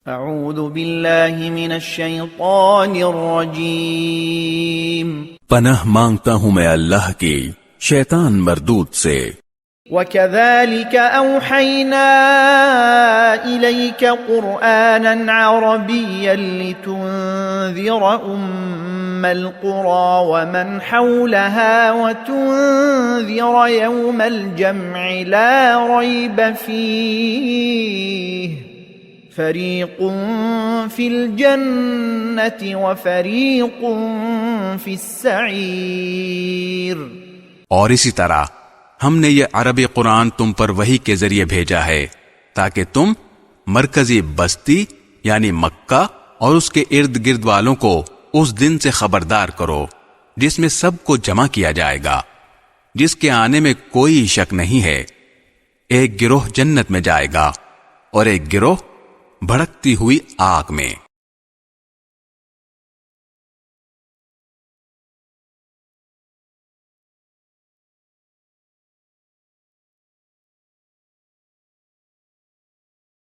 اعوذ باللہ من الشیطان الرجیم پناہ مانگتا ہوں میں اللہ کی شیطان مردود سے۔ وَكَذَلِكَ أَوْحَيْنَا إِلَيْكَ قُرْآنًا عَرَبِيًّا لِتُنذِرَ أُمَّ الْقُرَى وَمَنْ حَوْلَهَا وَتُنذِرَ يَوْمَ الْجَمْعِ لَا رَيْبَ فِيهِ فَرِيقٌ فِي الْجَنَّةِ وَفَرِيقٌ فِي السَّعِيرِ۔ اور اسی طرح ہم نے یہ عربی قرآن تم پر وحی کے ذریعے بھیجا ہے تاکہ تم مرکزی بستی یعنی مکہ اور اس کے ارد گرد والوں کو اس دن سے خبردار کرو جس میں سب کو جمع کیا جائے گا، جس کے آنے میں کوئی شک نہیں ہے۔ ایک گروہ جنت میں جائے گا اور ایک گروہ بھڑکتی ہوئی آگ میں۔